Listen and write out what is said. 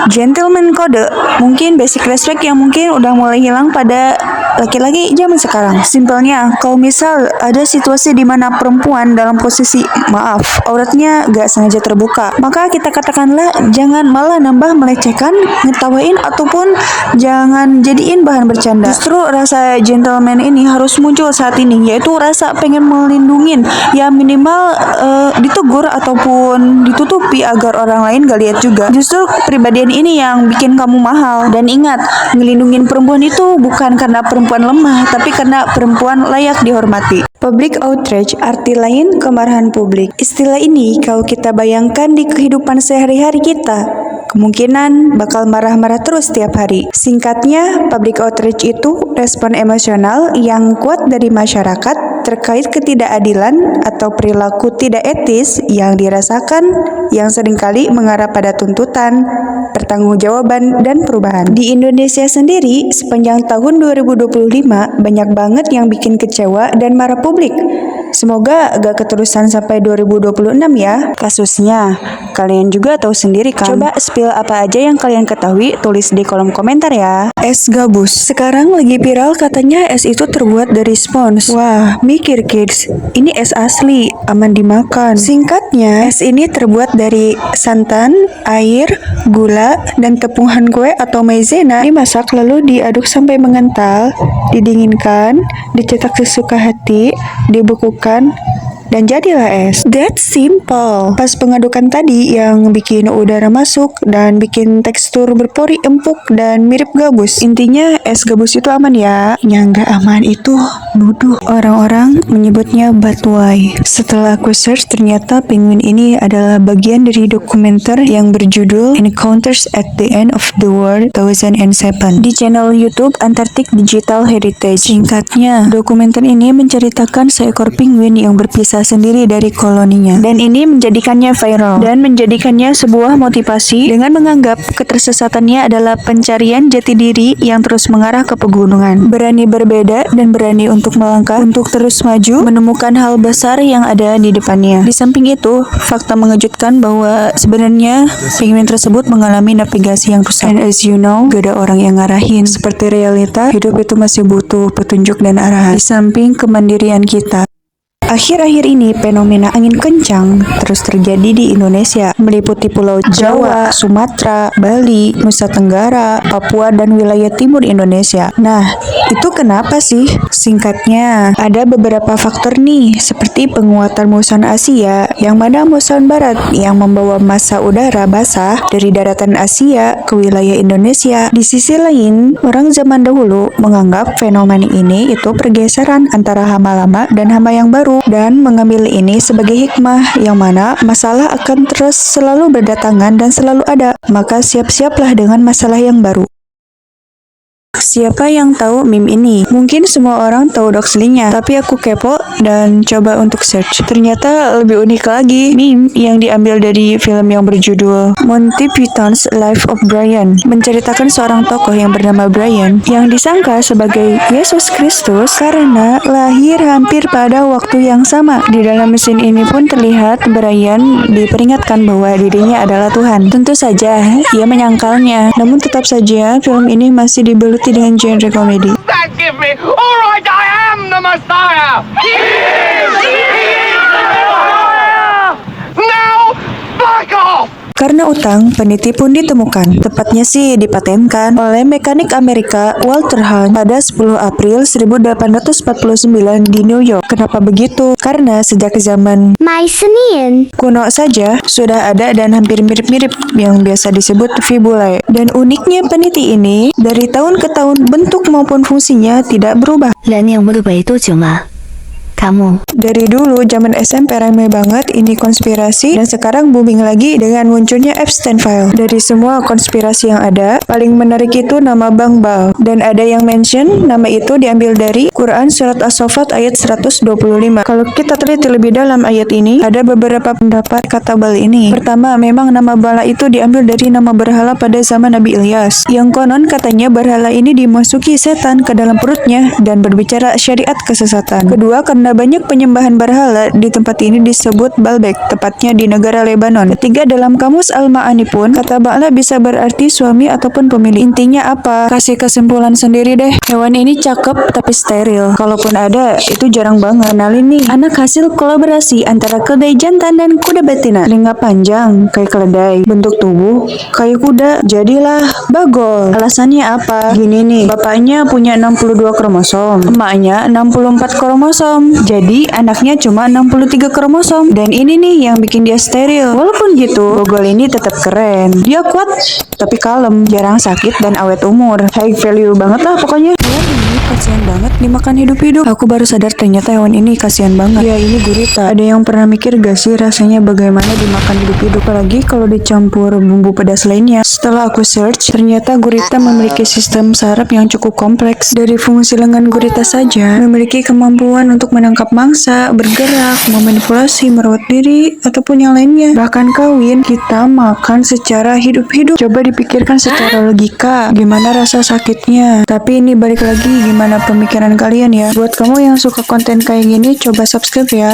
Gentleman kode, mungkin basic respect yang mungkin udah mulai hilang pada laki-laki zaman sekarang. Simpelnya, kalau misal ada situasi di mana perempuan dalam posisi maaf, auratnya gak sengaja terbuka, maka kita katakanlah jangan malah nambah melecehkan, ngetawain ataupun jangan jadiin bahan bercanda. Justru rasa gentleman ini harus muncul saat ini, yaitu rasa pengen melindungin, ya minimal ditegur ataupun ditutupi agar orang lain gak lihat juga. Justru kepribadian ini yang bikin kamu mahal. Dan ingat, ngelindungin perempuan itu bukan karena perempuan lemah, tapi karena perempuan layak dihormati. Public outrage, arti lain kemarahan publik. Istilah ini kalau kita bayangkan di kehidupan sehari-hari kita, kemungkinan bakal marah-marah terus setiap hari. Singkatnya, public outrage itu respon emosional yang kuat dari masyarakat terkait ketidakadilan atau perilaku tidak etis yang dirasakan, yang seringkali mengarah pada tuntutan, pertanggungjawaban, dan perubahan. Di Indonesia sendiri, sepanjang tahun 2025, banyak banget yang bikin kecewa dan marah publik. Semoga agak keterusan sampai 2026 ya. Kasusnya, kalian juga tahu sendiri kan? Coba spill apa aja yang kalian ketahui, tulis di kolom komentar ya. Es gabus. Sekarang lagi viral katanya es itu terbuat dari spons. Wah, mikir kids, ini es asli, aman dimakan. Singkatnya, es ini terbuat dari santan, air, gula, dan tepung kue atau maizena. Dimasak lalu diaduk sampai mengental, didinginkan, dicetak sesuka hati, dibekukan, dan jadilah es. That's simple. Pas pengadukan tadi yang bikin udara masuk dan bikin tekstur berpori empuk dan mirip gabus. Intinya es gabus itu aman ya. Yang nggak aman itu nuduh. Orang-orang menyebutnya batuai. Setelah aku search, ternyata penguin ini adalah bagian dari dokumenter yang berjudul Encounters at the End of the World 2007 di channel YouTube Antarctic Digital Heritage. Singkatnya, dokumenter ini menceritakan seekor penguin yang berpisah sendiri dari koloninya, dan ini menjadikannya viral dan menjadikannya sebuah motivasi dengan menganggap ketersesatannya adalah pencarian jati diri yang terus mengarah ke pegunungan, berani berbeda dan berani untuk melangkah, untuk terus maju, menemukan hal besar yang ada di depannya. Di samping itu, fakta mengejutkan bahwa sebenarnya penguin tersebut mengalami navigasi yang rusak, and as you know, gak ada orang yang ngarahin. Seperti realita, hidup itu masih butuh petunjuk dan arahan, di samping kemandirian kita. Akhir-akhir ini fenomena angin kencang terus terjadi di Indonesia, meliputi Pulau Jawa, Sumatera, Bali, Nusa Tenggara, Papua, dan wilayah timur Indonesia. Nah, itu kenapa sih? Singkatnya, ada beberapa faktor nih, seperti penguatan muson Asia, yang mana muson barat yang membawa massa udara basah dari daratan Asia ke wilayah Indonesia. Di sisi lain, orang zaman dahulu menganggap fenomena ini itu pergeseran antara hama lama dan hama yang baru, dan mengambil ini sebagai hikmah yang mana masalah akan terus selalu berdatangan dan selalu ada, maka siap-siaplah dengan masalah yang baru. Siapa yang tahu meme ini? Mungkin semua orang tahu doxlingnya, tapi aku kepo dan coba untuk search. Ternyata lebih unik lagi, meme yang diambil dari film yang berjudul Monty Python's Life of Brian, menceritakan seorang tokoh yang bernama Brian yang disangka sebagai Yesus Kristus karena lahir hampir pada waktu yang sama. Di dalam mesin ini pun terlihat Brian diperingatkan bahwa dirinya adalah Tuhan. Tentu saja ia menyangkalnya, namun tetap saja film ini masih dibaluti dengan genre komedi. That give me, all right, I am the Messiah. He is the Messiah. Now, back off. Karena utang, peneliti pun ditemukan, tepatnya sih dipatenkan oleh mekanik Amerika Walter Hunt pada 10 April 1849 di New York. Kenapa begitu? Karena sejak zaman Mycenaean kuno saja sudah ada dan hampir mirip-mirip yang biasa disebut fibulae. Dan uniknya peneliti ini, dari tahun ke tahun bentuk maupun fungsinya tidak berubah. 蓝鸟木的北多久吗？ kamu. Dari dulu zaman SMP ramai banget ini konspirasi, dan sekarang booming lagi dengan munculnya Epstein File. Dari semua konspirasi yang ada, paling menarik itu nama Bang Bal, dan ada yang mention nama itu diambil dari Quran Surat As-Saffat ayat 125. Kalau kita teliti lebih dalam ayat ini, ada beberapa pendapat kata Bal ini. Pertama, memang nama Bala itu diambil dari nama berhala pada zaman Nabi Ilyas, yang konon katanya berhala ini dimasuki setan ke dalam perutnya dan berbicara syariat kesesatan. Kedua, karena Karena banyak penyembahan berhala di tempat ini disebut Baalbek, tepatnya di negara Lebanon. Ketiga, dalam kamus Al-Ma'ani pun, kata Ba'la bisa berarti suami ataupun pemilik. Intinya apa? Kasih kesimpulan sendiri deh. Hewan ini cakep tapi steril. Kalaupun ada, itu jarang banget. Kenalin nih, anak hasil kolaborasi antara keledai jantan dan kuda betina. Telinga panjang, kayak keledai. Bentuk tubuh, kayak kuda. Jadilah Bagol. Alasannya apa? Gini nih, bapaknya punya 62 kromosom, emaknya 64 kromosom. Jadi anaknya cuma 63 kromosom. Dan ini nih yang bikin dia steril. Walaupun gitu, Bagol ini tetap keren. Dia kuat tapi kalem, jarang sakit dan awet umur. High value banget lah pokoknya. Hewan ini kasihan banget dimakan hidup-hidup. Aku baru sadar ternyata hewan ini kasihan banget. Ya ini gurita. Ada yang pernah mikir gak sih rasanya bagaimana dimakan hidup-hidup? Apalagi kalau dicampur bumbu pedas lainnya. Setelah aku search, ternyata gurita memiliki sistem saraf yang cukup kompleks. Dari fungsi lengan gurita saja, memiliki kemampuan untuk menangkap mangsa, bergerak, memanipulasi, merawat diri, ataupun yang lainnya. Bahkan kawin, kita makan secara hidup-hidup. Coba dipikirkan secara logika, gimana rasa sakitnya. Tapi ini balik lagi, gimana pemikiran kalian ya. Buat kamu yang suka konten kayak gini, coba subscribe ya.